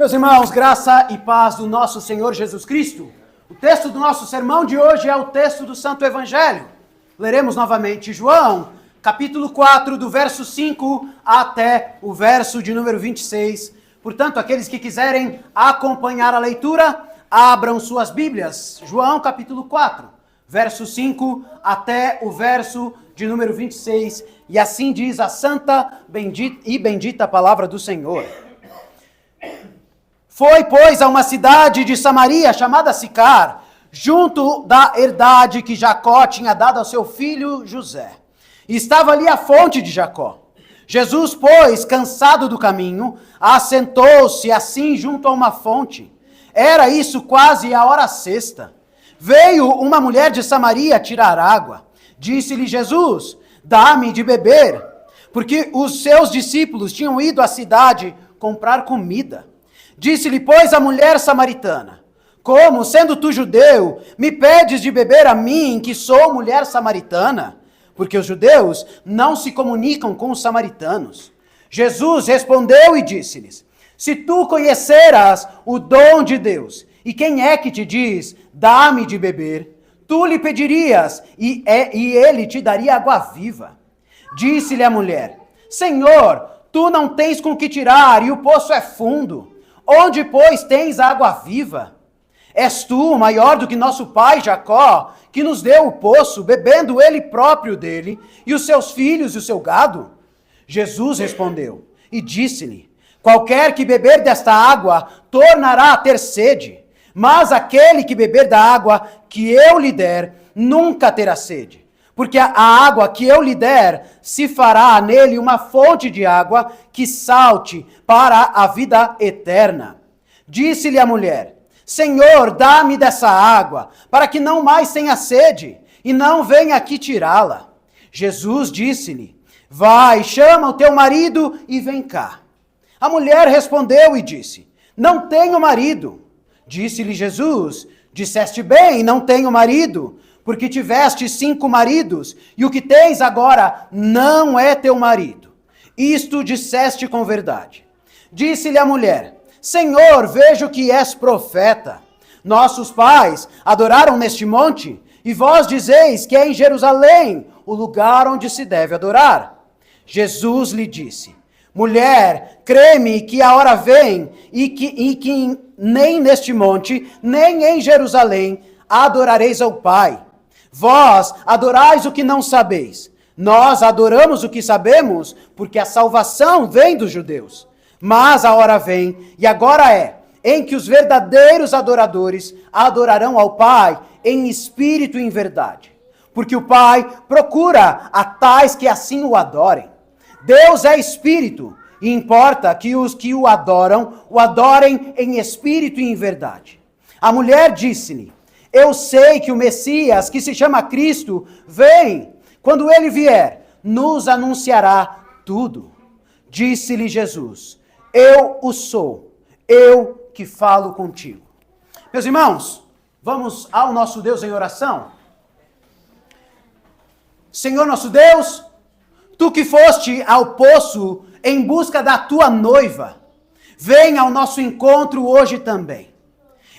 Meus irmãos, graça e paz do nosso Senhor Jesus Cristo. O texto do nosso sermão de hoje é o texto do Santo Evangelho. Leremos novamente João, capítulo 4, do verso 5 até o verso de número 26. Portanto, aqueles que quiserem acompanhar a leitura, abram suas Bíblias. João, capítulo 4, verso 5 até o verso de número 26. E assim diz a santa e bendita palavra do Senhor. Foi, pois, a uma cidade de Samaria chamada Sicar, junto da herdade que Jacó tinha dado ao seu filho José. E estava ali a fonte de Jacó. Jesus, pois, cansado do caminho, assentou-se assim junto a uma fonte. Era isso quase a hora sexta. Veio uma mulher de Samaria tirar água. Disse-lhe Jesus: dá-me de beber, porque os seus discípulos tinham ido à cidade comprar comida. Disse-lhe, pois, a mulher samaritana: como, sendo tu judeu, me pedes de beber a mim, que sou mulher samaritana? Porque os judeus não se comunicam com os samaritanos. Jesus respondeu e disse-lhes: se tu conheceras o dom de Deus, e quem é que te diz, dá-me de beber, tu lhe pedirias, e ele te daria água viva. Disse-lhe a mulher: Senhor, tu não tens com que tirar, e o poço é fundo. Onde, pois, tens água viva? És tu maior do que nosso pai Jacó, que nos deu o poço, bebendo ele próprio dele, e os seus filhos e o seu gado? Jesus respondeu e disse-lhe: qualquer que beber desta água tornará a ter sede, mas aquele que beber da água que eu lhe der nunca terá sede. Porque a água que eu lhe der se fará nele uma fonte de água que salte para a vida eterna. Disse-lhe a mulher: Senhor, dá-me dessa água, para que não mais tenha sede, e não venha aqui tirá-la. Jesus disse-lhe: vai, chama o teu marido e vem cá. A mulher respondeu e disse: não tenho marido. Disse-lhe Jesus: disseste bem, não tenho marido, porque tiveste 5 maridos, e o que tens agora não é teu marido. Isto disseste com verdade. Disse-lhe a mulher: Senhor, vejo que és profeta. Nossos pais adoraram neste monte, e vós dizeis que é em Jerusalém o lugar onde se deve adorar. Jesus lhe disse: mulher, crê-me que a hora vem, e que nem neste monte, nem em Jerusalém adorareis ao Pai. Vós adorais o que não sabeis. Nós adoramos o que sabemos, porque a salvação vem dos judeus. Mas a hora vem, e agora é, em que os verdadeiros adoradores adorarão ao Pai em espírito e em verdade. Porque o Pai procura a tais que assim o adorem. Deus é espírito, e importa que os que o adorem em espírito e em verdade. A mulher disse-lhe: eu sei que o Messias, que se chama Cristo, vem. Quando ele vier, nos anunciará tudo. Disse-lhe Jesus: eu o sou, eu que falo contigo. Meus irmãos, vamos ao nosso Deus em oração. Senhor nosso Deus, tu que foste ao poço em busca da tua noiva, vem ao nosso encontro hoje também.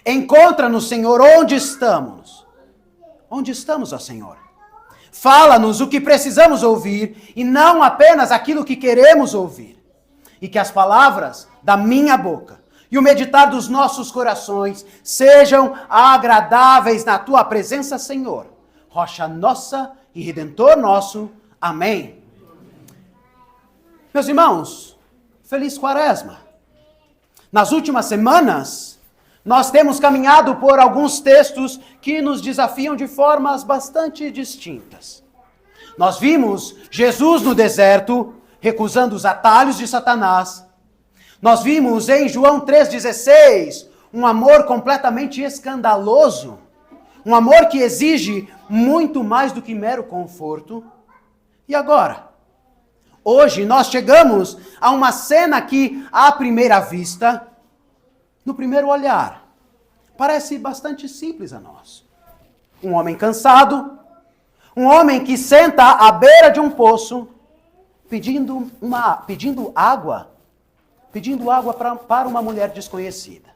Encontra-nos, Senhor, onde estamos. Onde estamos, ó Senhor? Fala-nos o que precisamos ouvir e não apenas aquilo que queremos ouvir. E que as palavras da minha boca e o meditar dos nossos corações sejam agradáveis na tua presença, Senhor. Rocha nossa e Redentor nosso. Amém. Meus irmãos, feliz Quaresma. Nas últimas semanas, nós temos caminhado por alguns textos que nos desafiam de formas bastante distintas. Nós vimos Jesus no deserto, recusando os atalhos de Satanás. Nós vimos em João 3,16 um amor completamente escandaloso, um amor que exige muito mais do que mero conforto. E agora? Hoje nós chegamos a uma cena que, à primeira vista, no primeiro olhar, parece bastante simples a nós. Um homem cansado, um homem que senta à beira de um poço, pedindo água pedindo água para uma mulher desconhecida.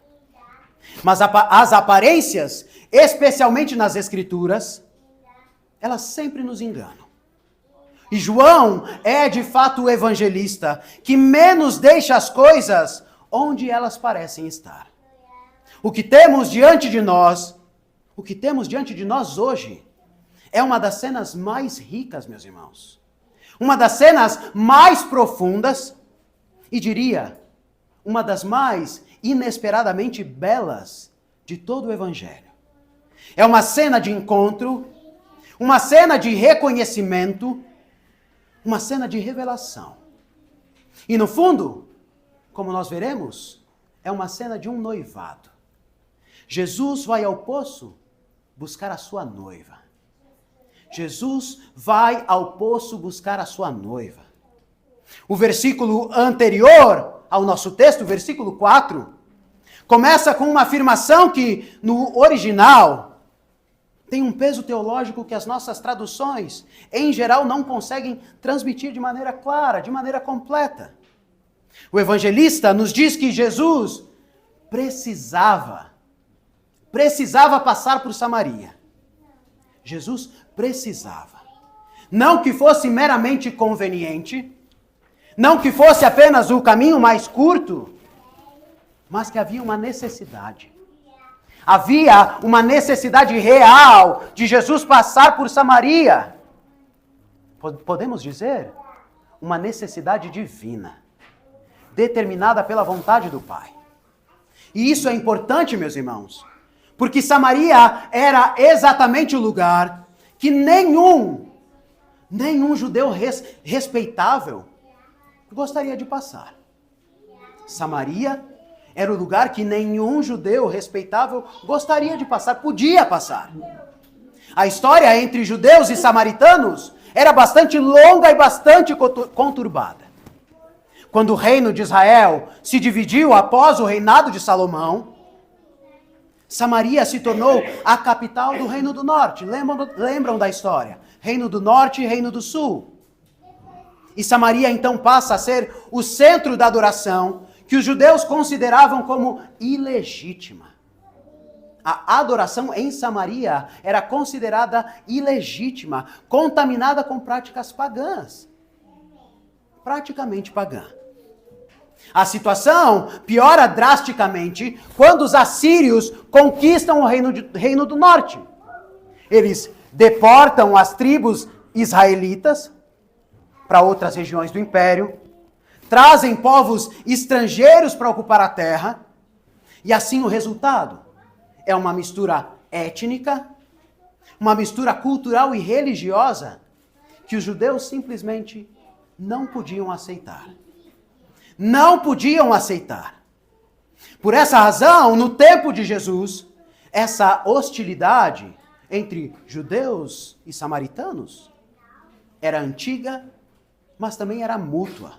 Mas as aparências, especialmente nas Escrituras, elas sempre nos enganam. E João é de fato o evangelista que menos deixa as coisas onde elas parecem estar. O que temos diante de nós hoje, é uma das cenas mais ricas, meus irmãos. Uma das cenas mais profundas e, diria, uma das mais inesperadamente belas de todo o Evangelho. É uma cena de encontro, uma cena de reconhecimento, uma cena de revelação. E no fundo, como nós veremos, é uma cena de um noivado. Jesus vai ao poço buscar a sua noiva. Jesus vai ao poço buscar a sua noiva. O versículo anterior ao nosso texto, o versículo 4, começa com uma afirmação que, no original, tem um peso teológico que as nossas traduções, em geral, não conseguem transmitir de maneira clara, de maneira completa. O evangelista nos diz que Jesus precisava passar por Samaria. Jesus precisava. Não que fosse meramente conveniente, não que fosse apenas o caminho mais curto, mas que havia uma necessidade. Havia uma necessidade real de Jesus passar por Samaria. Podemos dizer, uma necessidade divina, determinada pela vontade do Pai. E isso é importante, meus irmãos, porque Samaria era exatamente o lugar que nenhum judeu respeitável gostaria de passar. Samaria era o lugar que nenhum judeu respeitável gostaria de passar, podia passar. A história entre judeus e samaritanos era bastante longa e bastante conturbada. Quando o reino de Israel se dividiu após o reinado de Salomão, Samaria se tornou a capital do Reino do Norte. Lembram da história? Reino do Norte e Reino do Sul. E Samaria então passa a ser o centro da adoração que os judeus consideravam como ilegítima. A adoração em Samaria era considerada ilegítima, contaminada com práticas pagãs. Praticamente pagã. A situação piora drasticamente quando os assírios conquistam o reino do norte. Eles deportam as tribos israelitas para outras regiões do império, trazem povos estrangeiros para ocupar a terra, e assim o resultado é uma mistura étnica, uma mistura cultural e religiosa que os judeus simplesmente não podiam aceitar. Não podiam aceitar. Por essa razão, no tempo de Jesus, essa hostilidade entre judeus e samaritanos era antiga, mas também era mútua.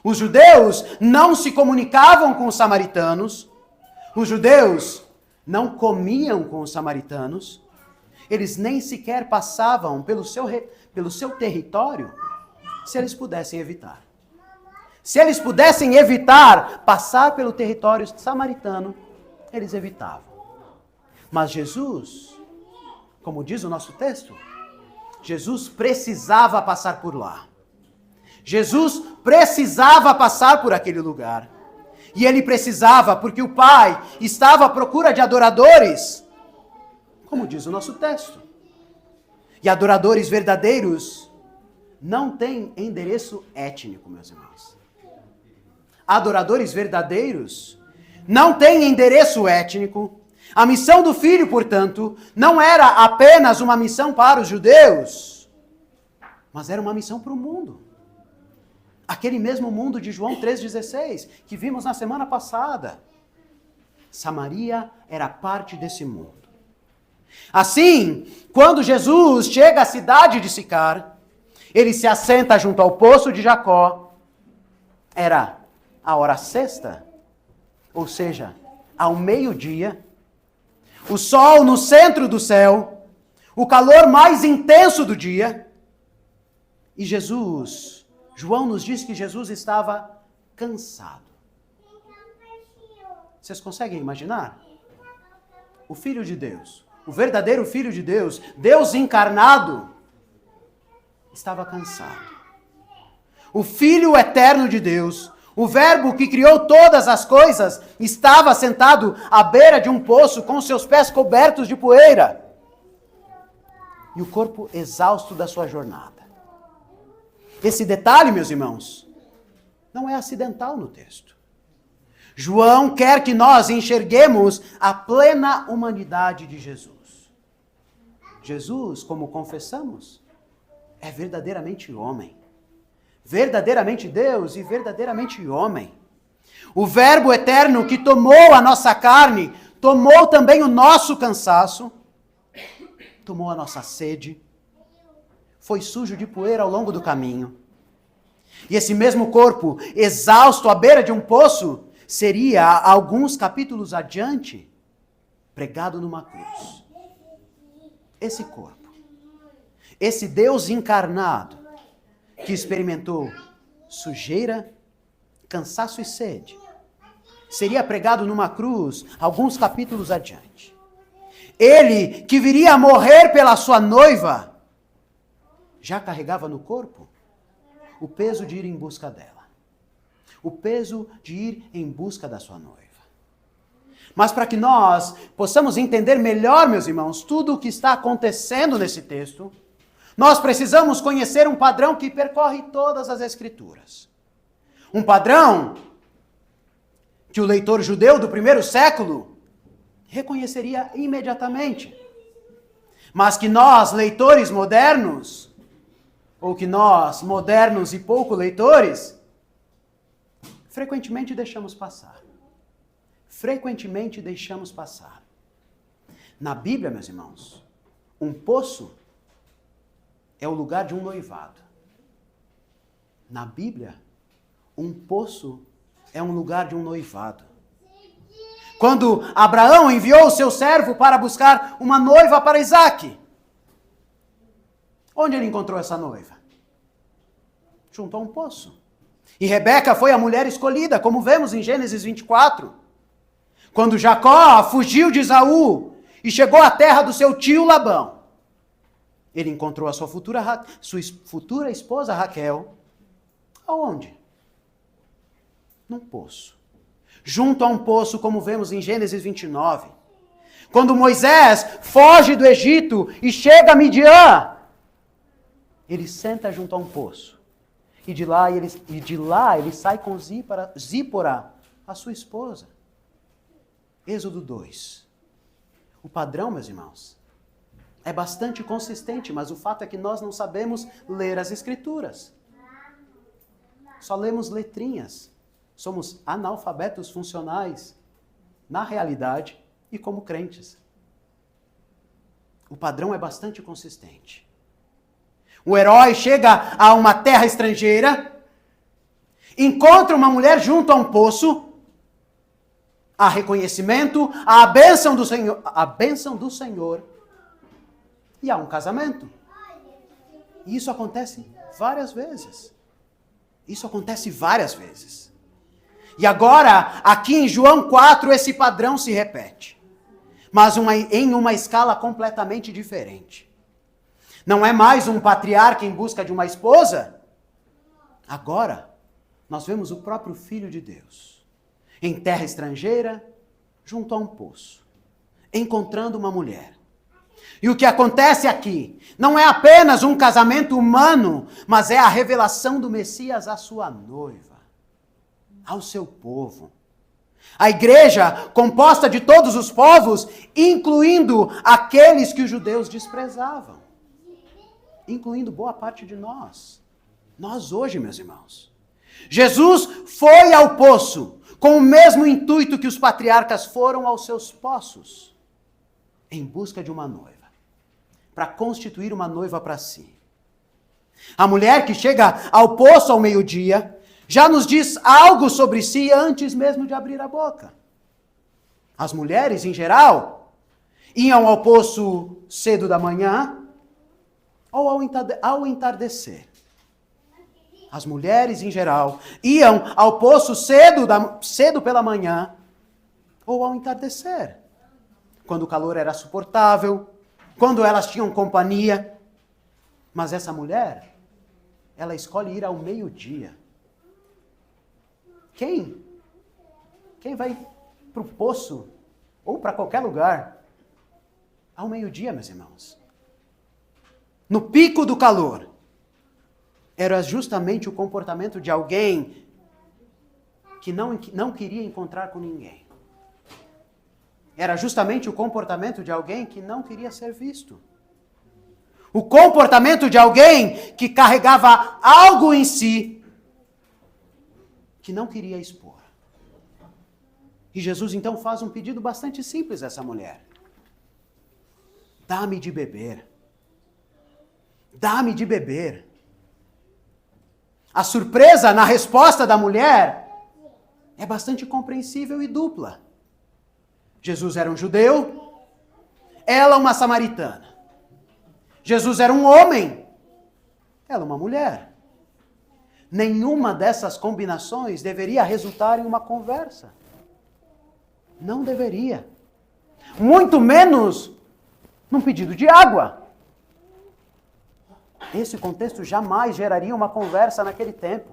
Os judeus não se comunicavam com os samaritanos, os judeus não comiam com os samaritanos, eles nem sequer passavam pelo seu território se eles pudessem evitar. Se eles pudessem evitar passar pelo território samaritano, eles evitavam. Mas Jesus, como diz o nosso texto, Jesus precisava passar por lá. Jesus precisava passar por aquele lugar. E ele precisava porque o Pai estava à procura de adoradores, como diz o nosso texto. E adoradores verdadeiros não têm endereço étnico, meus irmãos. Adoradores verdadeiros não têm endereço étnico. A missão do Filho, portanto, não era apenas uma missão para os judeus, mas era uma missão para o mundo. Aquele mesmo mundo de João 3,16, que vimos na semana passada. Samaria era parte desse mundo. Assim, quando Jesus chega à cidade de Sicar, ele se assenta junto ao poço de Jacó. Era a hora sexta, ou seja, ao meio-dia, o sol no centro do céu, o calor mais intenso do dia, e João nos diz que Jesus estava cansado. Vocês conseguem imaginar? O Filho de Deus, o verdadeiro Filho de Deus, Deus encarnado, estava cansado. O Filho eterno de Deus, o Verbo que criou todas as coisas, estava sentado à beira de um poço com seus pés cobertos de poeira e o corpo exausto da sua jornada. Esse detalhe, meus irmãos, não é acidental no texto. João quer que nós enxerguemos a plena humanidade de Jesus. Jesus, como confessamos, é verdadeiramente homem. Verdadeiramente Deus e verdadeiramente homem. O Verbo eterno que tomou a nossa carne, tomou também o nosso cansaço, tomou a nossa sede, foi sujo de poeira ao longo do caminho. E esse mesmo corpo, exausto à beira de um poço, seria, alguns capítulos adiante, pregado numa cruz. Esse corpo, esse Deus encarnado, que experimentou sujeira, cansaço e sede, seria pregado numa cruz, alguns capítulos adiante. Ele, que viria a morrer pela sua noiva, já carregava no corpo o peso de ir em busca dela. O peso de ir em busca da sua noiva. Mas para que nós possamos entender melhor, meus irmãos, tudo o que está acontecendo nesse texto, nós precisamos conhecer um padrão que percorre todas as Escrituras. Um padrão que o leitor judeu do primeiro século reconheceria imediatamente. Mas que nós, leitores modernos, ou que nós, modernos e pouco leitores, frequentemente deixamos passar. Frequentemente deixamos passar. Na Bíblia, meus irmãos, um poço é o lugar de um noivado. Na Bíblia, um poço é um lugar de um noivado. Quando Abraão enviou o seu servo para buscar uma noiva para Isaque, onde ele encontrou essa noiva? Junto a um poço. E Rebeca foi a mulher escolhida, como vemos em Gênesis 24. Quando Jacó fugiu de Esaú e chegou à terra do seu tio Labão, ele encontrou a sua futura esposa Raquel. Aonde? Num poço. Junto a um poço, como vemos em Gênesis 29. Quando Moisés foge do Egito e chega a Midian, ele senta junto a um poço. E de lá ele sai com Zípora, a sua esposa. Êxodo 2. O padrão, meus irmãos, é bastante consistente, mas o fato é que nós não sabemos ler as Escrituras. Só lemos letrinhas. Somos analfabetos funcionais, na realidade e como crentes. O padrão é bastante consistente. O herói chega a uma terra estrangeira, encontra uma mulher junto a um poço, há reconhecimento, há a bênção do Senhor, e há um casamento. E isso acontece várias vezes. Isso acontece várias vezes. E agora, aqui em João 4, esse padrão se repete. Mas em uma escala completamente diferente. Não é mais um patriarca em busca de uma esposa. Agora, nós vemos o próprio Filho de Deus, em terra estrangeira, junto a um poço, encontrando uma mulher. E o que acontece aqui não é apenas um casamento humano, mas é a revelação do Messias à sua noiva, ao seu povo. A igreja, composta de todos os povos, incluindo aqueles que os judeus desprezavam. Incluindo boa parte de nós. Nós hoje, meus irmãos. Jesus foi ao poço com o mesmo intuito que os patriarcas foram aos seus poços, em busca de uma noiva, para constituir uma noiva para si. A mulher que chega ao poço ao meio-dia já nos diz algo sobre si antes mesmo de abrir a boca. As mulheres, em geral, iam ao poço cedo da manhã ou ao entardecer. As mulheres, em geral, iam ao poço cedo pela manhã ou ao entardecer, quando o calor era suportável, quando elas tinham companhia. Mas essa mulher, ela escolhe ir ao meio-dia. Quem vai para o poço ou para qualquer lugar ao meio-dia, meus irmãos? No pico do calor. Era justamente o comportamento de alguém que não queria encontrar com ninguém. Era justamente o comportamento de alguém que não queria ser visto. O comportamento de alguém que carregava algo em si que não queria expor. E Jesus então faz um pedido bastante simples a essa mulher. Dá-me de beber. Dá-me de beber. A surpresa na resposta da mulher é bastante compreensível e dupla. Jesus era um judeu, ela uma samaritana. Jesus era um homem, ela uma mulher. Nenhuma dessas combinações deveria resultar em uma conversa. Não deveria. Muito menos num pedido de água. Esse contexto jamais geraria uma conversa naquele tempo.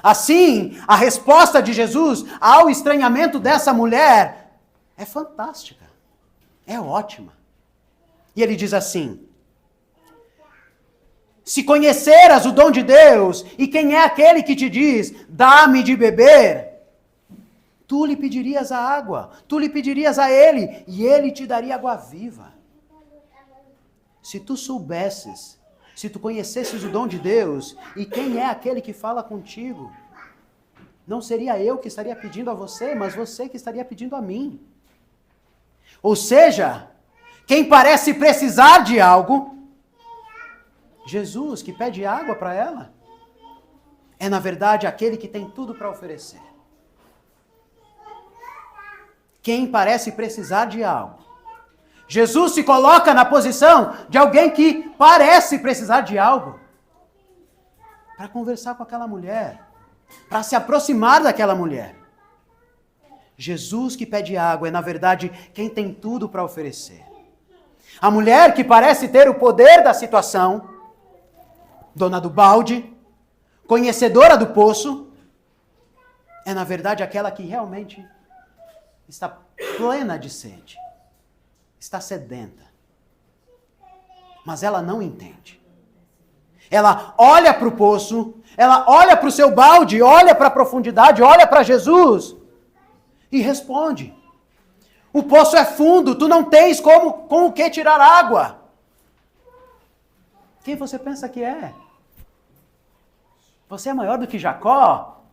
Assim, a resposta de Jesus ao estranhamento dessa mulher é fantástica, é ótima. E ele diz assim: se conheceras o dom de Deus e quem é aquele que te diz, dá-me de beber, tu lhe pedirias a água, tu lhe pedirias a ele e ele te daria água viva. Se tu soubesses, se tu conhecesses o dom de Deus e quem é aquele que fala contigo, não seria eu que estaria pedindo a você, mas você que estaria pedindo a mim. Ou seja, quem parece precisar de algo, Jesus que pede água para ela, é na verdade aquele que tem tudo para oferecer. Quem parece precisar de algo, Jesus se coloca na posição de alguém que parece precisar de algo para conversar com aquela mulher, para se aproximar daquela mulher. Jesus que pede água é, na verdade, quem tem tudo para oferecer. A mulher que parece ter o poder da situação, dona do balde, conhecedora do poço, é, na verdade, aquela que realmente está plena de sede. Está sedenta. Mas ela não entende. Ela olha para o poço, ela olha para o seu balde, olha para a profundidade, olha para Jesus e responde: o poço é fundo, tu não tens com o que tirar água. Quem você pensa que é? Você é maior do que Jacó?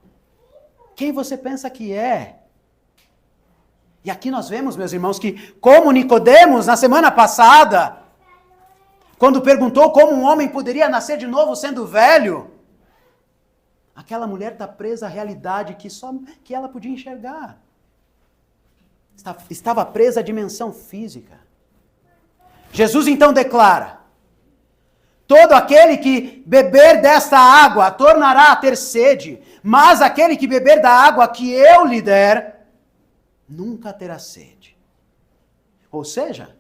Quem você pensa que é? E aqui nós vemos, meus irmãos, que como Nicodemos, na semana passada, quando perguntou como um homem poderia nascer de novo sendo velho, aquela mulher está presa à realidade que ela podia enxergar. Estava presa à dimensão física. Jesus então declara: todo aquele que beber desta água tornará a ter sede, mas aquele que beber da água que eu lhe der, nunca terá sede. Ou seja,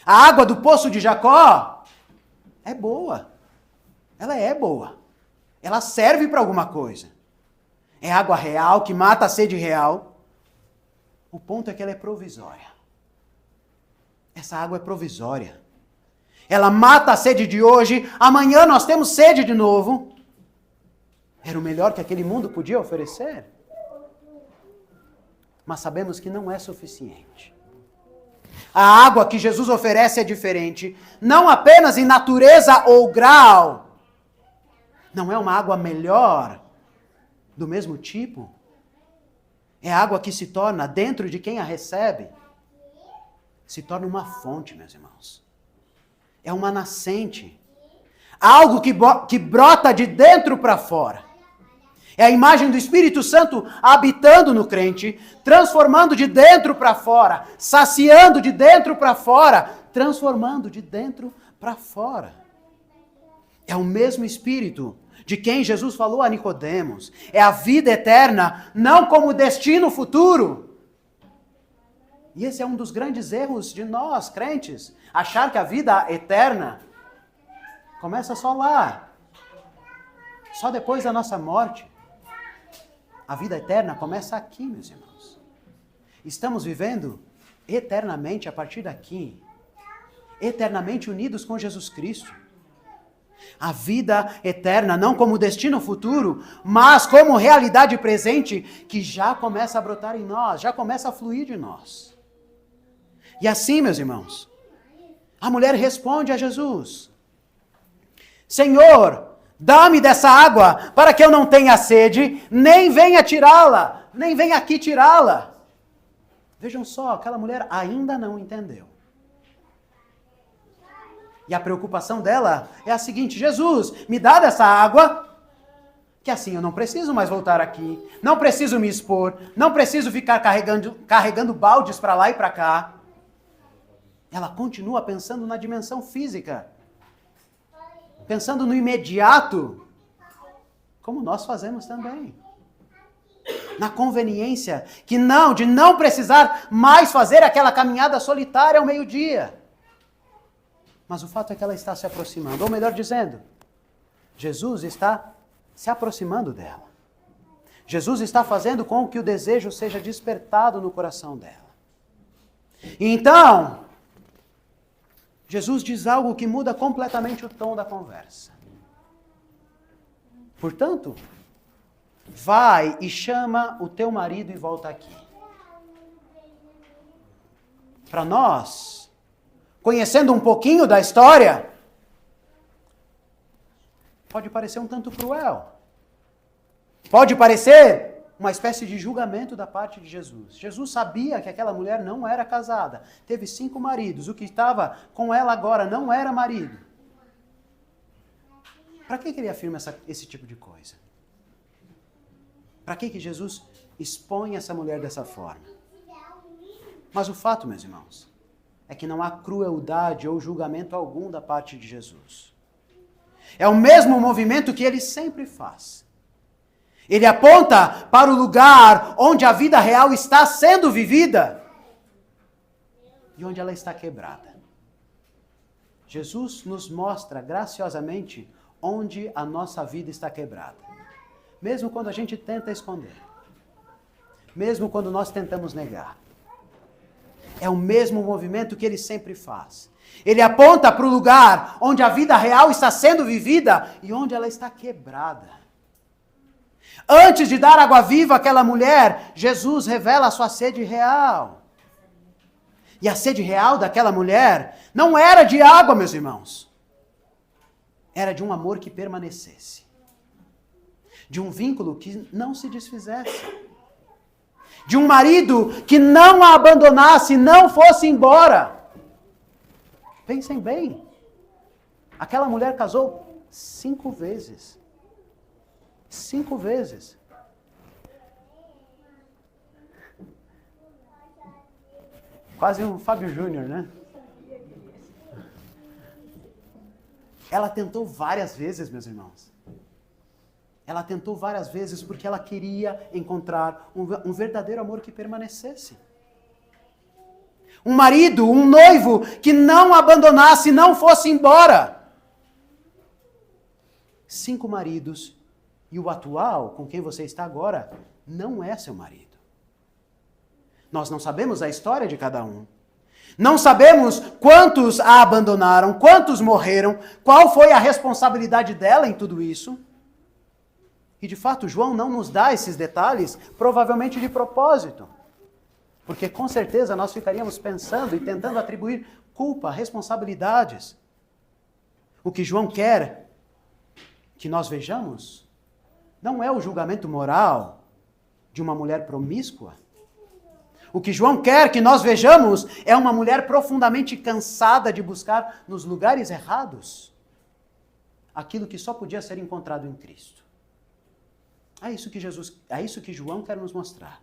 a água do poço de Jacó é boa. Ela é boa. Ela serve para alguma coisa. É água real que mata a sede real. O ponto é que ela é provisória. Essa água é provisória. Ela mata a sede de hoje, amanhã nós temos sede de novo. Era o melhor que aquele mundo podia oferecer. Mas sabemos que não é suficiente. A água que Jesus oferece é diferente, não apenas em natureza ou grau. Não é uma água melhor, do mesmo tipo. É água que se torna, dentro de quem a recebe, se torna uma fonte, meus irmãos. É uma nascente. Algo que brota de dentro para fora. É a imagem do Espírito Santo habitando no crente, transformando de dentro para fora, saciando de dentro para fora, transformando de dentro para fora. É o mesmo Espírito de quem Jesus falou a Nicodemos. É a vida eterna, não como destino futuro, E esse é um dos grandes erros de nós, crentes. Achar que a vida eterna começa só lá. Só depois da nossa morte. A vida eterna começa aqui, meus irmãos. Estamos vivendo eternamente a partir daqui. Eternamente unidos com Jesus Cristo. A vida eterna, não como destino futuro, mas como realidade presente que já começa a brotar em nós, já começa a fluir de nós. E assim, meus irmãos, a mulher responde a Jesus: Senhor, dá-me dessa água para que eu não tenha sede, nem venha tirá-la, nem venha aqui tirá-la. Vejam só, aquela mulher ainda não entendeu. E a preocupação dela é a seguinte: Jesus, me dá dessa água, que assim eu não preciso mais voltar aqui, não preciso me expor, não preciso ficar carregando baldes para lá e para cá. Ela continua pensando na dimensão física, pensando no imediato, como nós fazemos também. Na conveniência de não precisar mais fazer aquela caminhada solitária ao meio-dia. Mas o fato é que ela está se aproximando, ou melhor dizendo, Jesus está se aproximando dela. Jesus está fazendo com que o desejo seja despertado no coração dela. E então, Jesus diz algo que muda completamente o tom da conversa. Portanto, vai e chama o teu marido e volta aqui. Para nós, conhecendo um pouquinho da história, pode parecer um tanto cruel. Pode parecer uma espécie de julgamento da parte de Jesus. Jesus sabia que aquela mulher não era casada. Teve 5 maridos. O que estava com ela agora não era marido. Para que ele afirma esse tipo de coisa? Para que Jesus expõe essa mulher dessa forma? Mas o fato, meus irmãos, é que não há crueldade ou julgamento algum da parte de Jesus. É o mesmo movimento que ele sempre faz. Ele aponta para o lugar onde a vida real está sendo vivida e onde ela está quebrada. Jesus nos mostra graciosamente onde a nossa vida está quebrada. Mesmo quando a gente tenta esconder. Mesmo quando nós tentamos negar. É o mesmo movimento que ele sempre faz. Ele aponta para o lugar onde a vida real está sendo vivida e onde ela está quebrada. Antes de dar água viva àquela mulher, Jesus revela a sua sede real. E a sede real daquela mulher não era de água, meus irmãos. Era de um amor que permanecesse. De um vínculo que não se desfizesse. De um marido que não a abandonasse, não fosse embora. Pensem bem. Aquela mulher casou 5 vezes. 5 vezes. Quase um Fábio Júnior, né? Ela tentou várias vezes, meus irmãos. Ela tentou várias vezes porque ela queria encontrar um verdadeiro amor que permanecesse. Um marido, um noivo que não a abandonasse, não fosse embora. 5 maridos. E o atual, com quem você está agora, não é seu marido. Nós não sabemos a história de cada um. Não sabemos quantos a abandonaram, quantos morreram, qual foi a responsabilidade dela em tudo isso. E de fato, João não nos dá esses detalhes, provavelmente de propósito. Porque com certeza nós ficaríamos pensando e tentando atribuir culpa, responsabilidades. O que João quer que nós vejamos não é o julgamento moral de uma mulher promíscua. O que João quer que nós vejamos é uma mulher profundamente cansada de buscar nos lugares errados aquilo que só podia ser encontrado em Cristo. É isso que João quer nos mostrar.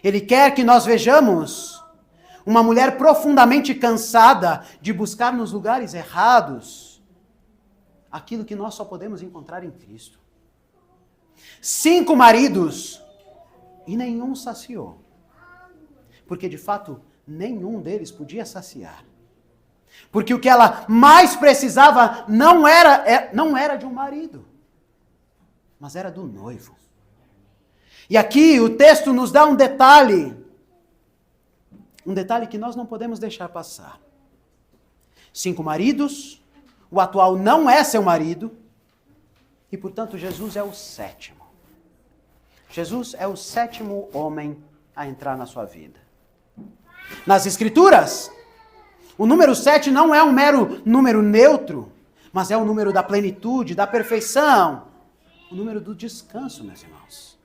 Ele quer que nós vejamos uma mulher profundamente cansada de buscar nos lugares errados aquilo que nós só podemos encontrar em Cristo. 5 maridos e nenhum saciou. Porque de fato, nenhum deles podia saciar. Porque o que ela mais precisava não era de um marido, mas era do noivo. E aqui o texto nos dá um detalhe que nós não podemos deixar passar. 5 maridos, o atual não é seu marido, e portanto Jesus é o 7º. Jesus é o 7º homem a entrar na sua vida. Nas Escrituras, o número 7 não é um mero número neutro, mas é o número da plenitude, da perfeição, o número do descanso, meus irmãos.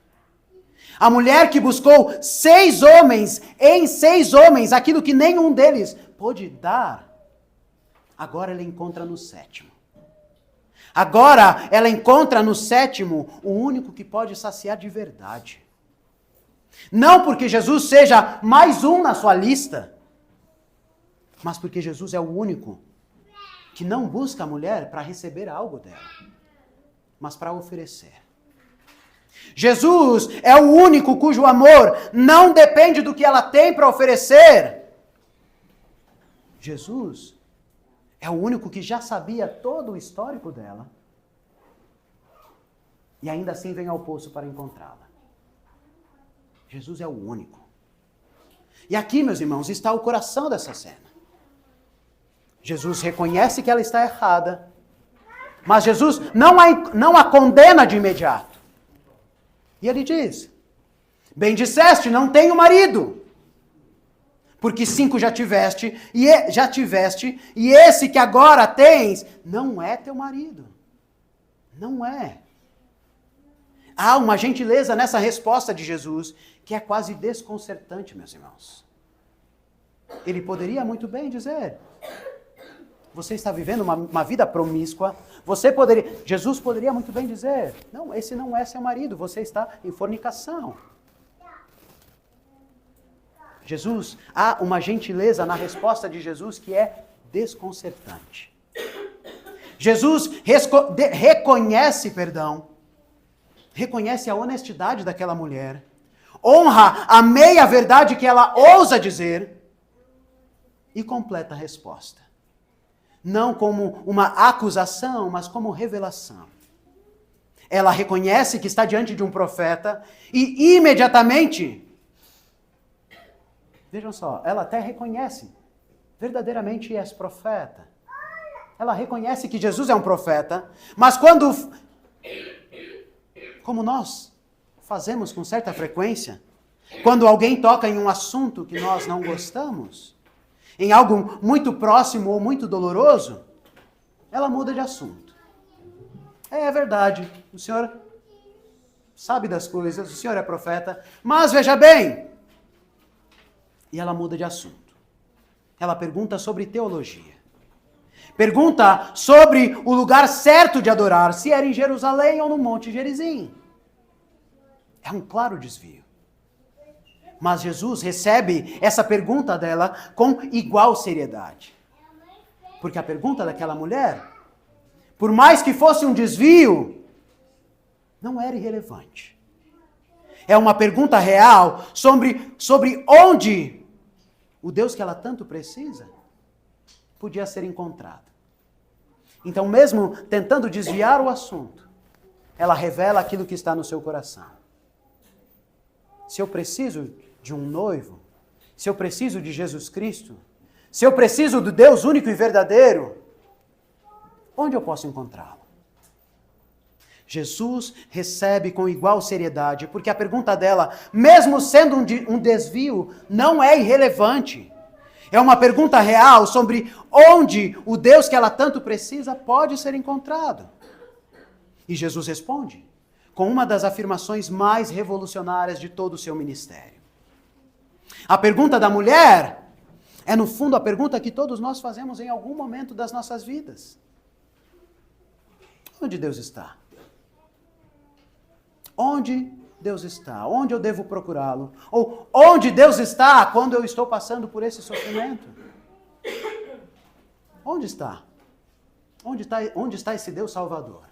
A mulher que buscou 6 homens, em 6 homens, aquilo que nenhum deles pôde dar, agora ela encontra no 7º. Agora ela encontra no 7º o único que pode saciar de verdade. Não porque Jesus seja mais um na sua lista, mas porque Jesus é o único que não busca a mulher para receber algo dela, mas para oferecer. Jesus é o único cujo amor não depende do que ela tem para oferecer. Jesus é o único que já sabia todo o histórico dela e ainda assim vem ao poço para encontrá-la. Jesus é o único. E aqui, meus irmãos, está o coração dessa cena. Jesus reconhece que ela está errada, mas Jesus não a condena de imediato. E ele diz: bem disseste, não tenho marido, porque 5 já tiveste, e esse que agora tens não é teu marido. Não é. Há uma gentileza nessa resposta de Jesus que é quase desconcertante, meus irmãos. Ele poderia muito bem dizer: você está vivendo uma vida promíscua. Jesus poderia muito bem dizer: não, esse não é seu marido, você está em fornicação. Há uma gentileza na resposta de Jesus que é desconcertante. Jesus reconhece a honestidade daquela mulher, honra a meia verdade que ela ousa dizer e completa a resposta. Não como uma acusação, mas como revelação. Ela reconhece que está diante de um profeta e imediatamente, vejam só, ela até reconhece, verdadeiramente és profeta. Ela reconhece que Jesus é um profeta, mas como nós fazemos com certa frequência, quando alguém toca em um assunto que nós não gostamos, em algo muito próximo ou muito doloroso, ela muda de assunto. É verdade, o senhor sabe das coisas, o senhor é profeta, mas veja bem. E ela muda de assunto. Ela pergunta sobre teologia. Pergunta sobre o lugar certo de adorar, se era em Jerusalém ou no Monte Gerizim. É um claro desvio. Mas Jesus recebe essa pergunta dela com igual seriedade. Porque a pergunta daquela mulher, por mais que fosse um desvio, não era irrelevante. É uma pergunta real sobre onde o Deus que ela tanto precisa podia ser encontrado. Então, mesmo tentando desviar o assunto, ela revela aquilo que está no seu coração. Se eu preciso de um noivo, se eu preciso de Jesus Cristo, se eu preciso do Deus único e verdadeiro, onde eu posso encontrá-lo? Jesus recebe com igual seriedade, porque a pergunta dela, mesmo sendo um desvio, não é irrelevante. É uma pergunta real sobre onde o Deus que ela tanto precisa pode ser encontrado. E Jesus responde com uma das afirmações mais revolucionárias de todo o seu ministério. A pergunta da mulher é, no fundo, a pergunta que todos nós fazemos em algum momento das nossas vidas. Onde Deus está? Onde Deus está? Onde eu devo procurá-lo? Ou onde Deus está quando eu estou passando por esse sofrimento? Onde está? Onde está esse Deus Salvador?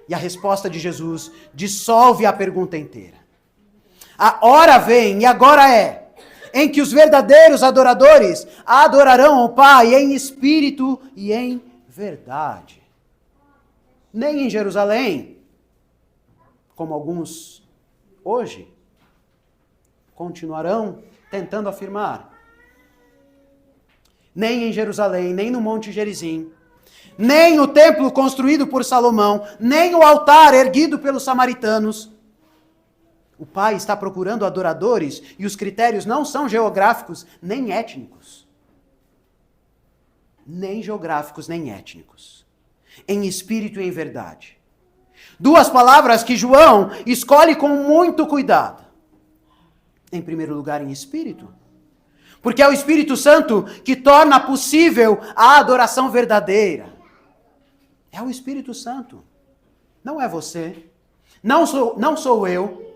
E a resposta de Jesus dissolve a pergunta inteira. A hora vem, e agora é, em que os verdadeiros adoradores adorarão o Pai em espírito e em verdade. Nem em Jerusalém, como alguns hoje continuarão tentando afirmar. Nem em Jerusalém, nem no Monte Gerizim, nem o templo construído por Salomão, nem o altar erguido pelos samaritanos. O Pai está procurando adoradores e os critérios não são geográficos nem étnicos. Nem geográficos nem étnicos. Em espírito e em verdade. Duas palavras que João escolhe com muito cuidado. Em primeiro lugar, em espírito. Porque é o Espírito Santo que torna possível a adoração verdadeira. É o Espírito Santo. Não é você. Não sou eu.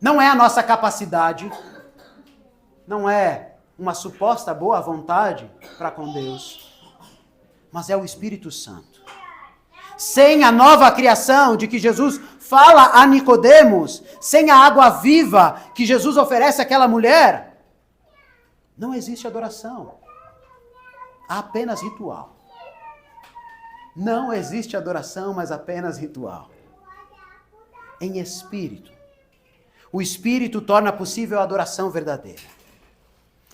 Não é a nossa capacidade. Não é uma suposta boa vontade para com Deus. Mas é o Espírito Santo. Sem a nova criação de que Jesus fala a Nicodemos, sem a água viva que Jesus oferece àquela mulher, não existe adoração. Há apenas ritual. Não existe adoração, mas apenas ritual. Em espírito. O Espírito torna possível a adoração verdadeira.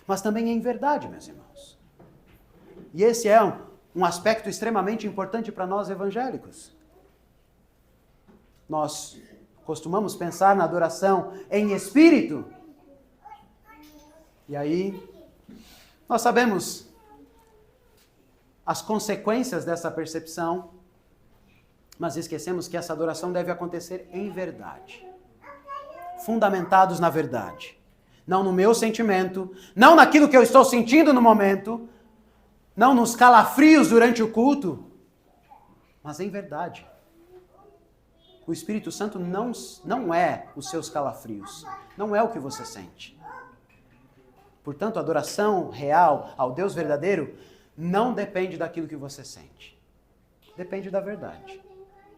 Mas também em verdade, meus irmãos. E esse é um aspecto extremamente importante para nós evangélicos. Nós costumamos pensar na adoração em espírito. E aí, nós sabemos as consequências dessa percepção, mas esquecemos que essa adoração deve acontecer em verdade. Fundamentados na verdade. Não no meu sentimento, não naquilo que eu estou sentindo no momento, não nos calafrios durante o culto, mas em verdade. O Espírito Santo não é os seus calafrios, não é o que você sente. Portanto, a adoração real ao Deus verdadeiro não depende daquilo que você sente. Depende da verdade.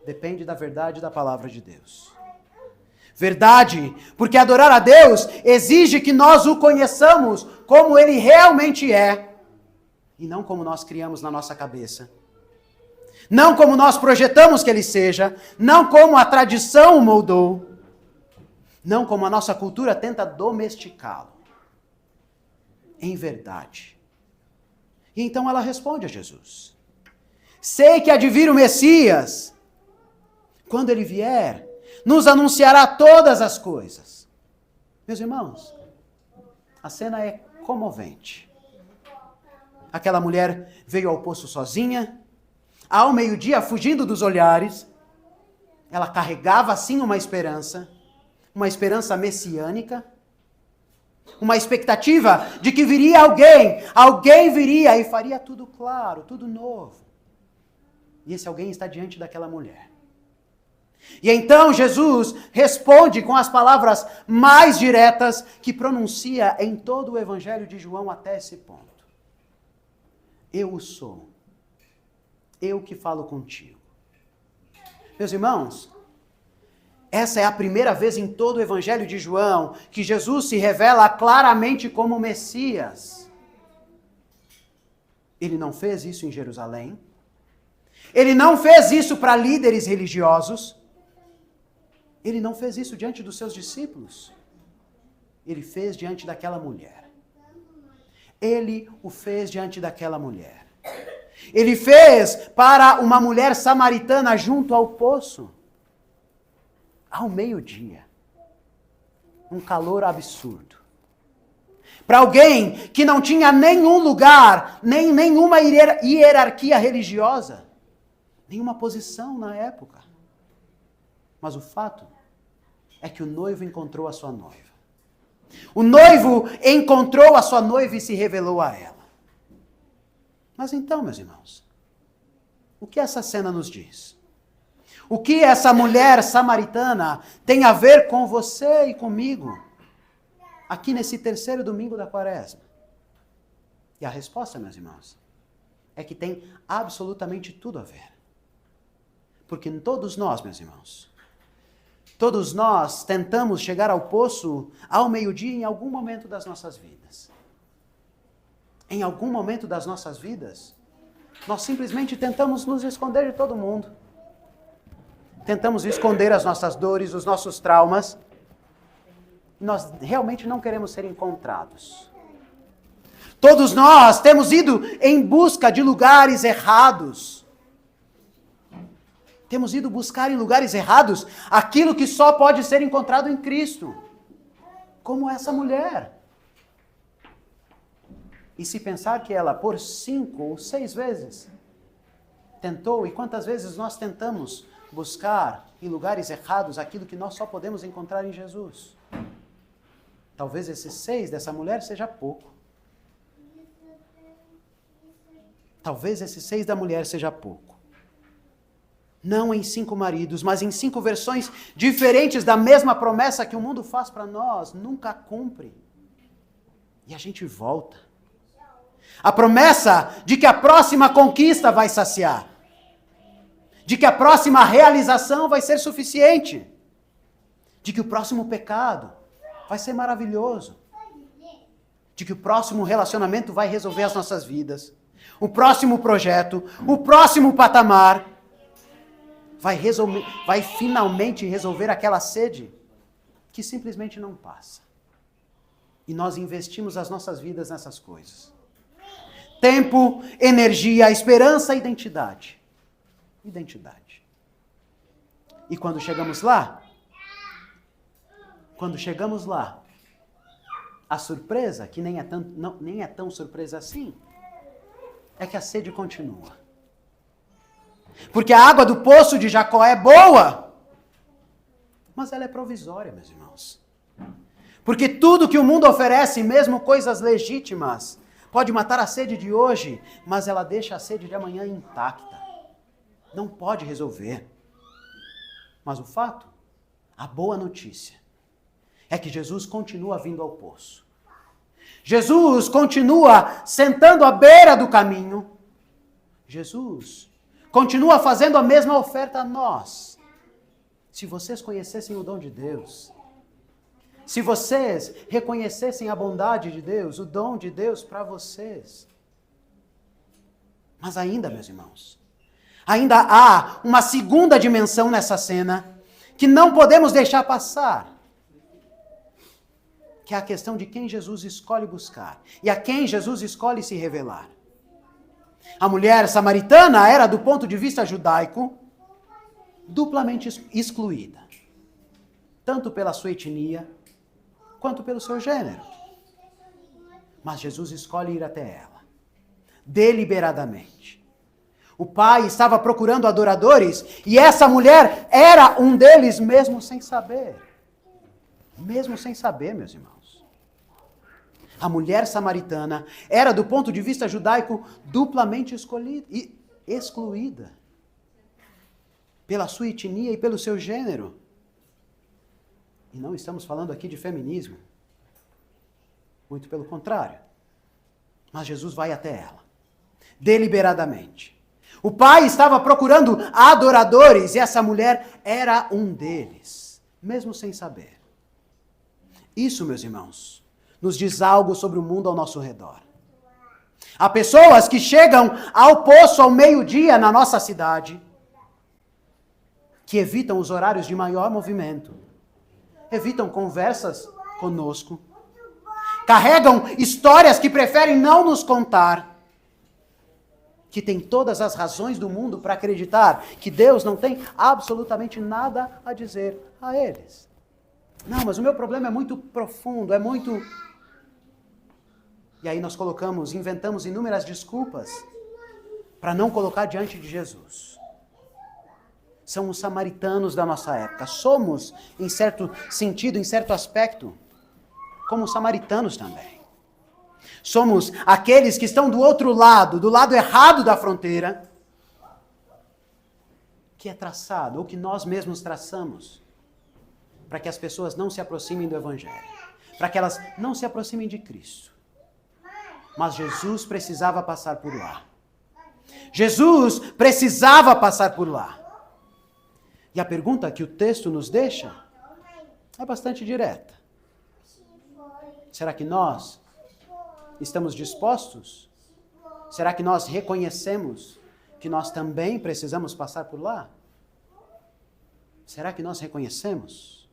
Depende da verdade da palavra de Deus. Verdade, porque adorar a Deus exige que nós o conheçamos como Ele realmente é, e não como nós criamos na nossa cabeça. Não como nós projetamos que Ele seja, não como a tradição o moldou, não como a nossa cultura tenta domesticá-lo. Em verdade. E então ela responde a Jesus. Sei que há de vir o Messias. Quando ele vier, nos anunciará todas as coisas. Meus irmãos, a cena é comovente. Aquela mulher veio ao poço sozinha, ao meio-dia fugindo dos olhares. Ela carregava sim uma esperança messiânica, uma expectativa de que viria alguém viria e faria tudo claro, tudo novo. E esse alguém está diante daquela mulher. E então Jesus responde com as palavras mais diretas que pronuncia em todo o Evangelho de João até esse ponto. Eu o sou. Eu que falo contigo. Meus irmãos, essa é a primeira vez em todo o Evangelho de João que Jesus se revela claramente como Messias. Ele não fez isso em Jerusalém. Ele não fez isso para líderes religiosos. Ele não fez isso diante dos seus discípulos. Ele fez diante daquela mulher. Ele o fez diante daquela mulher. Ele fez para uma mulher samaritana junto ao poço. Ao meio-dia. Um calor absurdo. Para alguém que não tinha nenhum lugar, nem nenhuma hierarquia religiosa, nenhuma posição na época. Mas o fato é que o noivo encontrou a sua noiva. O noivo encontrou a sua noiva e se revelou a ela. Mas então, meus irmãos, o que essa cena nos diz? O que essa mulher samaritana tem a ver com você e comigo? Aqui nesse terceiro domingo da Quaresma. E a resposta, meus irmãos, é que tem absolutamente tudo a ver. Porque todos nós, meus irmãos, Todos nós tentamos chegar ao poço ao meio-dia em algum momento das nossas vidas. Em algum momento das nossas vidas, nós simplesmente tentamos nos esconder de todo mundo. Tentamos esconder as nossas dores, os nossos traumas. Nós realmente não queremos ser encontrados. Todos nós temos ido em busca de lugares errados. Temos ido buscar em lugares errados aquilo que só pode ser encontrado em Cristo. Como essa mulher. E se pensar que ela, por 5 ou 6 vezes, tentou, e quantas vezes nós tentamos buscar em lugares errados aquilo que nós só podemos encontrar em Jesus? Talvez esses 6 dessa mulher seja pouco. Talvez esses 6 da mulher seja pouco. Não em 5 maridos, mas em 5 versões diferentes da mesma promessa que o mundo faz para nós, nunca cumpre. E a gente volta. A promessa de que a próxima conquista vai saciar. De que a próxima realização vai ser suficiente. De que o próximo pecado vai ser maravilhoso. De que o próximo relacionamento vai resolver as nossas vidas. O próximo projeto, o próximo patamar vai finalmente resolver aquela sede que simplesmente não passa. E nós investimos as nossas vidas nessas coisas. Tempo, energia, esperança, identidade. Identidade. E quando chegamos lá, a surpresa, que nem é tão surpresa assim, é que a sede continua. Porque a água do poço de Jacó é boa, mas ela é provisória, meus irmãos. Porque tudo que o mundo oferece, mesmo coisas legítimas, pode matar a sede de hoje, mas ela deixa a sede de amanhã intacta. Não pode resolver. Mas o fato, a boa notícia, é que Jesus continua vindo ao poço. Jesus continua sentando à beira do caminho. Jesus continua fazendo a mesma oferta a nós. Se vocês conhecessem o dom de Deus, se vocês reconhecessem a bondade de Deus, o dom de Deus para vocês. Mas ainda, meus irmãos, ainda há uma segunda dimensão nessa cena que não podemos deixar passar. Que é a questão de quem Jesus escolhe buscar e a quem Jesus escolhe se revelar. A mulher samaritana era, do ponto de vista judaico, duplamente excluída. Tanto pela sua etnia, quanto pelo seu gênero. Mas Jesus escolhe ir até ela, deliberadamente. O pai estava procurando adoradores e essa mulher era um deles, mesmo sem saber. Mesmo sem saber, meus irmãos. A mulher samaritana era, do ponto de vista judaico, duplamente excluída. Pela sua etnia e pelo seu gênero. E não estamos falando aqui de feminismo. Muito pelo contrário. Mas Jesus vai até ela. Deliberadamente. O pai estava procurando adoradores e essa mulher era um deles. Mesmo sem saber. Isso, meus irmãos, nos diz algo sobre o mundo ao nosso redor. Há pessoas que chegam ao poço ao meio-dia na nossa cidade, que evitam os horários de maior movimento, evitam conversas conosco, carregam histórias que preferem não nos contar, que têm todas as razões do mundo para acreditar que Deus não tem absolutamente nada a dizer a eles. Não, mas o meu problema é muito profundo, é muito... E aí nós inventamos inúmeras desculpas para não colocar diante de Jesus. São os samaritanos da nossa época. Somos, em certo sentido, em certo aspecto, como os samaritanos também. Somos aqueles que estão do outro lado, do lado errado da fronteira, que é traçado, ou que nós mesmos traçamos, para que as pessoas não se aproximem do Evangelho, para que elas não se aproximem de Cristo. Mas Jesus precisava passar por lá. Jesus precisava passar por lá. E a pergunta que o texto nos deixa É bastante direta. Será que nós estamos dispostos? Será que nós reconhecemos que nós também precisamos passar por lá? Será que nós reconhecemos?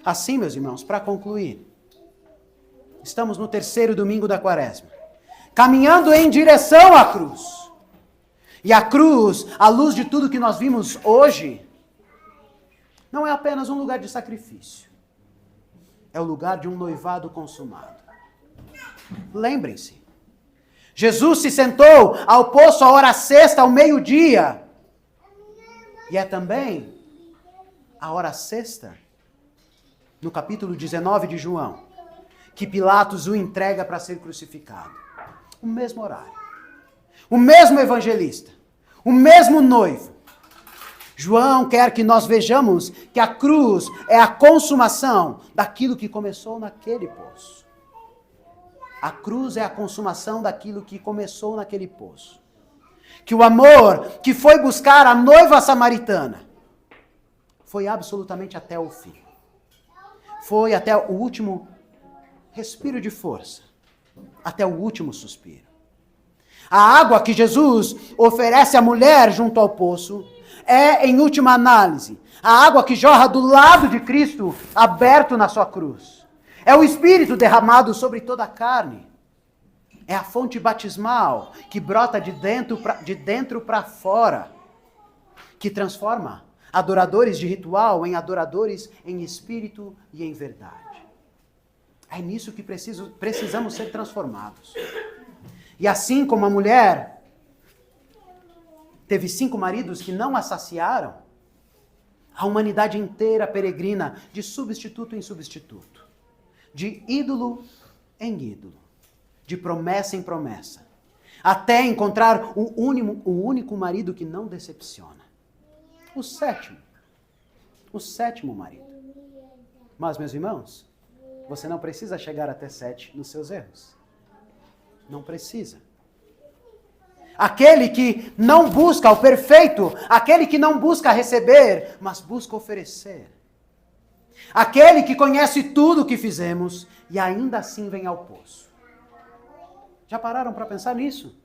Assim, meus irmãos, para concluir, estamos no 3º domingo da Quaresma, caminhando em direção à cruz. E a cruz, à luz de tudo que nós vimos hoje, não é apenas um lugar de sacrifício. É o lugar de um noivado consumado. Lembrem-se, Jesus se sentou ao poço à hora sexta, ao meio-dia. E é também a hora sexta, no capítulo 19 de João, que Pilatos o entrega para ser crucificado. O mesmo horário. O mesmo evangelista. O mesmo noivo. João quer que nós vejamos que a cruz é a consumação daquilo que começou naquele poço. A cruz é a consumação daquilo que começou naquele poço. Que o amor que foi buscar a noiva samaritana foi absolutamente até o fim. Foi até o último respiro de força. Até o último suspiro. A água que Jesus oferece à mulher junto ao poço é, em última análise, a água que jorra do lado de Cristo, aberto na sua cruz. É o Espírito derramado sobre toda a carne. É a fonte batismal que brota de dentro para fora, que transforma adoradores de ritual em adoradores em espírito e em verdade. É nisso que precisamos ser transformados. E assim como a mulher teve 5 maridos que não a saciaram, a humanidade inteira peregrina de substituto em substituto, de ídolo em ídolo, de promessa em promessa, até encontrar o único marido que não decepciona. O sétimo marido. Mas, meus irmãos, você não precisa chegar até 7 nos seus erros. Não precisa. Aquele que não busca o perfeito, aquele que não busca receber, mas busca oferecer. Aquele que conhece tudo o que fizemos e ainda assim vem ao poço. Já pararam para pensar nisso?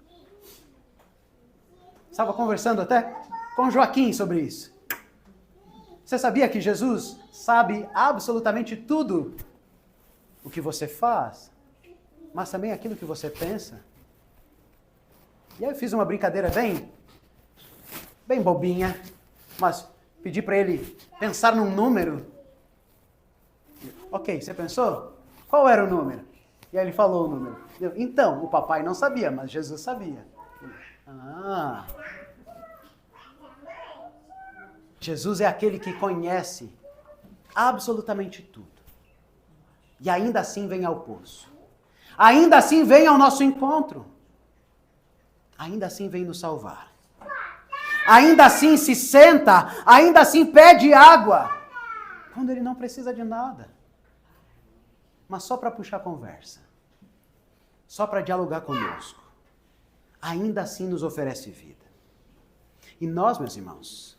Estava conversando até com Joaquim sobre isso. Você sabia que Jesus sabe absolutamente tudo o que você faz, mas também aquilo que você pensa? E aí eu fiz uma brincadeira bem bobinha, mas pedi para ele pensar num número. Ok, você pensou? Qual era o número? E aí ele falou o número. Então, o papai não sabia, mas Jesus sabia. Jesus é aquele que conhece absolutamente tudo. E ainda assim vem ao poço. Ainda assim vem ao nosso encontro. Ainda assim vem nos salvar. Ainda assim se senta, ainda assim pede água. Quando ele não precisa de nada. Mas só para puxar conversa. Só para dialogar conosco. Ainda assim nos oferece vida. E nós, meus irmãos,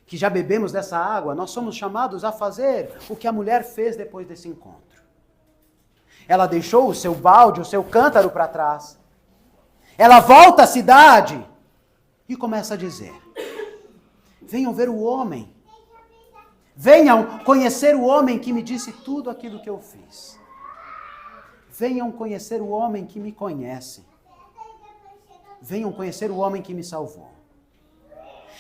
que já bebemos dessa água, nós somos chamados a fazer o que a mulher fez depois desse encontro. Ela deixou o seu balde, o seu cântaro para trás. Ela volta à cidade e começa a dizer: venham ver o homem. Venham conhecer o homem que me disse tudo aquilo que eu fiz. Venham conhecer o homem que me conhece. Venham conhecer o homem que me salvou.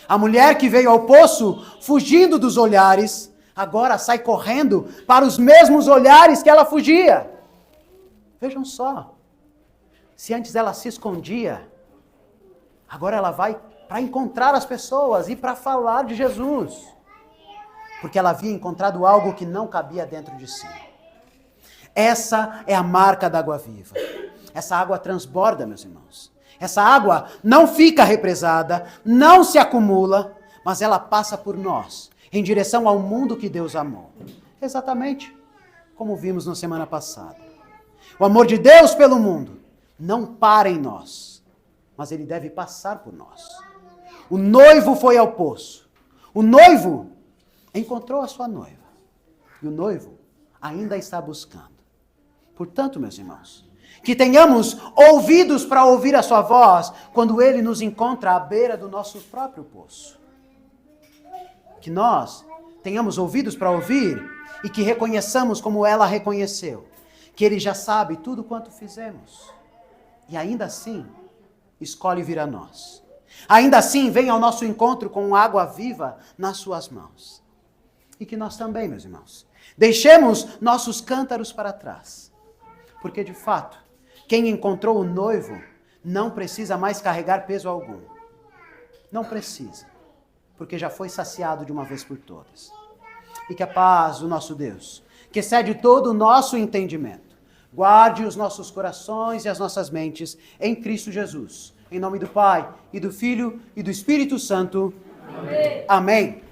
A mulher que veio ao poço, fugindo dos olhares, agora sai correndo para os mesmos olhares que ela fugia. Vejam só. Se antes ela se escondia, agora ela vai para encontrar as pessoas e para falar de Jesus. Porque ela havia encontrado algo que não cabia dentro de si. Essa é a marca da água viva. Essa água transborda, meus irmãos. Essa água não fica represada, não se acumula, mas ela passa por nós, em direção ao mundo que Deus amou. Exatamente como vimos na semana passada. O amor de Deus pelo mundo não para em nós, mas ele deve passar por nós. O noivo foi ao poço. O noivo encontrou a sua noiva. E o noivo ainda está buscando. Portanto, meus irmãos, que tenhamos ouvidos para ouvir a sua voz quando ele nos encontra à beira do nosso próprio poço. Que nós tenhamos ouvidos para ouvir e que reconheçamos como ela reconheceu, que ele já sabe tudo quanto fizemos. E ainda assim, escolhe vir a nós. Ainda assim, vem ao nosso encontro com água viva nas suas mãos. E que nós também, meus irmãos, deixemos nossos cântaros para trás. Porque, de fato, quem encontrou o noivo não precisa mais carregar peso algum. Não precisa, porque já foi saciado de uma vez por todas. E que a paz do nosso Deus, que excede todo o nosso entendimento, guarde os nossos corações e as nossas mentes em Cristo Jesus. Em nome do Pai, e do Filho, e do Espírito Santo. Amém. Amém.